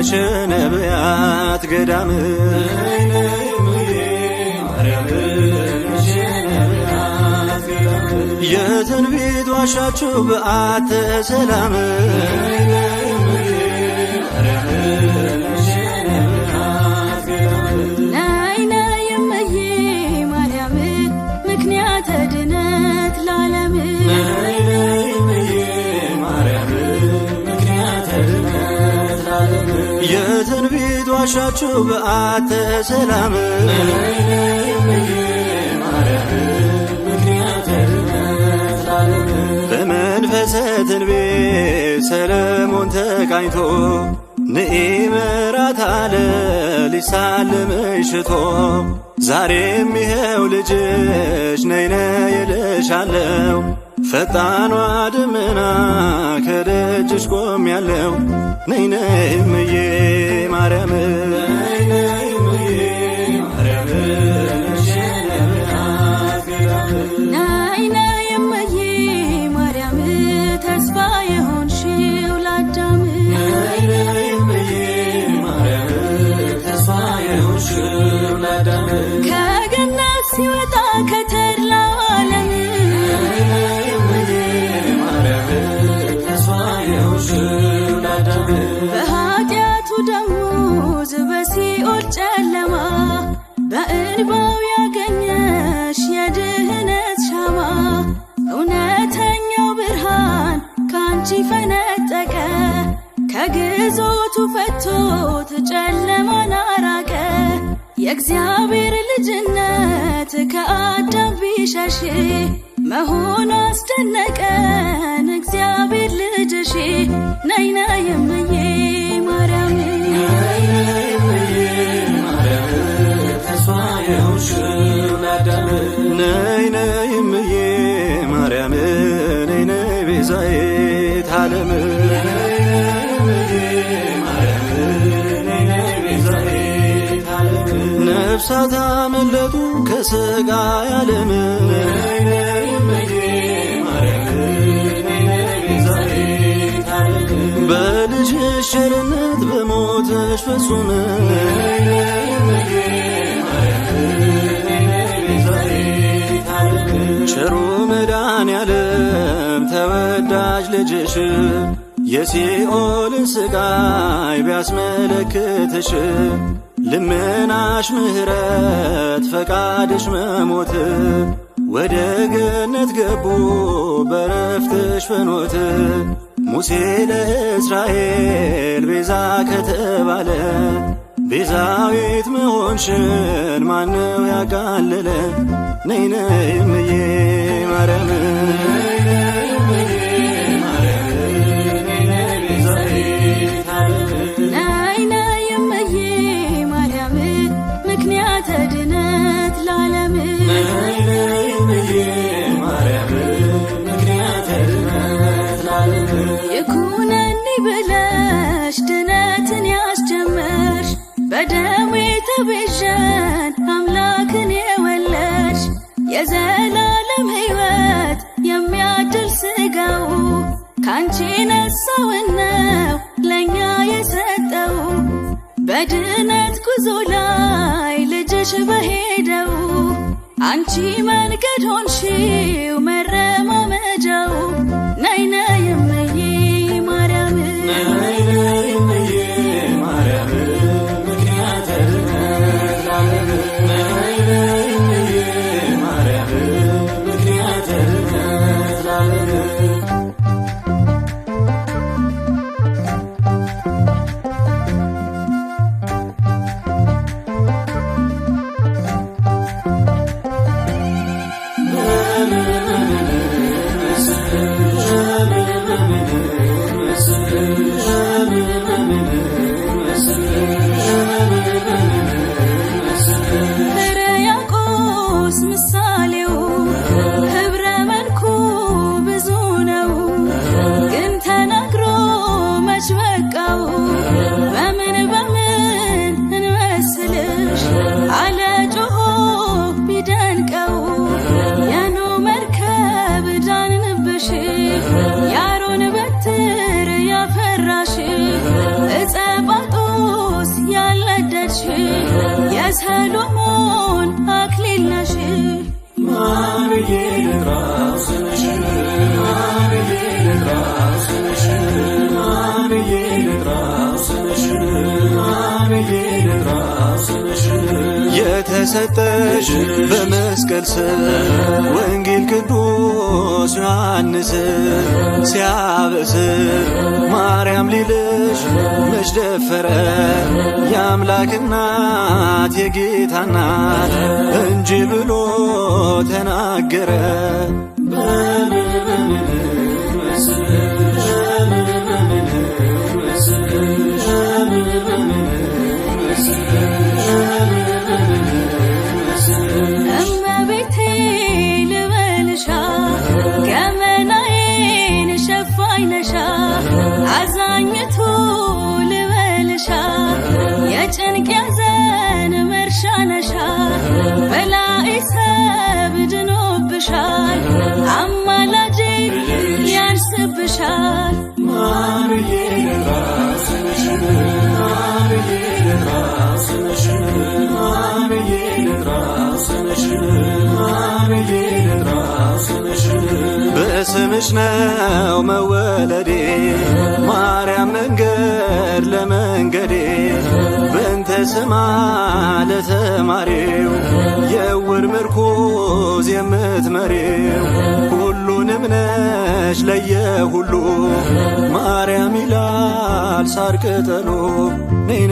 ነሽ ነቢያት ገዳም የትንቢት ዋሻችሁ በዓተ ሰላም ነይ ነይ እምዬ ማርያም ምክንያተ ድነት ለዓለም የትንቢት ዋሻችሁ በዓተ ሰላም በመንፈሰ ትንቢት ሰለሞን ተቃኝቶ ንኢ ምሕረት አለ ሊሳልምሽ ሽቶ ዛሬም ይኸው ልጅሽ ነይ ነይ እልሻለሁ ፈጣኗ ደመና ከደጅሽ ቆሜያለሁ ነይ ነይ እምዬ ማርያም ነይ ነይ እምዬ ማርያም ተስፋ የሆንሽው ለአዳም ከገነት ሲወጣ ከተድላው ዓለም በኃጢአቱ ደሞዝ በሲኦል ጨለማ በእንባው ያገኘሽ የድህነት ሻማ እውነተኛው ብርሃን ካንቺ ፈነጠቀ ከግዞቱ ፈቶት ጨለማን አራቀ የእግዚአብሔር ልጅነት ከአዳም ቢሸሽ መሆኑ አስደነቀን እግዚአብሔር ልጅሽ ነይ ነይ እምዬ ማርያም ነይ ነይ እምዬ ማርያም ነይ ነይ ቤዛዊተ ዓለም ነፍሳት አመለጡ ከሥጋ ዓለም በልጅሽ ቸርነት በሞትሽ ፍጹም ቸሩ መድኃኔዓለም ተወዳጅ ልጅሽ የሲኦልን ስቃይ ቢያስመለክትሽ ልመናሽ ምሕረት ፈቃድሽ መሞት ወደ ገነት ገቡ በረፍትሽ ፍኖት ሙሴ ለእስራኤል ቤዛ ከተባለ ቤዛዊት መሆንሽን ማነው ያቃለለ ነይ ነይ እምዬ ማርያም ነይ ነይ እምዬ ማርያም ምክንያተ ድነት ለዓለም ይኩነኒ ብለሽ ድነትን ያስጀመርሽ በደሙ የተቤዠን አምላክን የወለድሽ የዘላለም ሕይወት የሚያድል ሥጋው ካንቺ ነሳውነው ለእኛ የሰጠው በድነት ጉዞ ላይ ልጅሽ በሄደው አንቺ መንገድ ሆንሽው መረማመጃው ነይ ነይ እምዬ ማርያም Amen. የሰሎሞን አክሊል ነሽ ማን ብዬ ልጥራው ስምሽን ማን ብዬ ልጥራው ስምሽን ማን ብዬ ልጥራው ስምሽን ማን ብዬ ልጥራው ስምሽን የተሰጠሽ በመስቀል ስር ወንጌል ቅዱስ ዮሐንስ ሲያበስር ማርያም ሊልሽ መች ደፈረ የአምላክ እናት የጌታ እናት እንጂ ብሎ ተናገረ። እመቤቴ ልበልሻ ገመናዬን ሸፋኝ ነሻ አዛኝቱ ልበልሻ የጭንቅ ያዘን መርሻ ነሻ በላይ ሰብ ድኖብሻል አማላጄ ያንስብሻል ማን ብዬ ልጥራው ስምሽን ማን ብዬ ልጥራው ስምሽን ማን ብዬ ልጥራው ስምሽን ማን ብዬ ልጥራው ስምሽን በስምሽ ነው መወለዴ ማርያም መንገድ ለመንገዴ በእንተ ስማ ለተማሪው የዕውር ምርኩዝ የምትመሪው ሁሉንም ነሽ ለየሁሉ ማርያም ይላል ሳር ቅጠሉ ነይ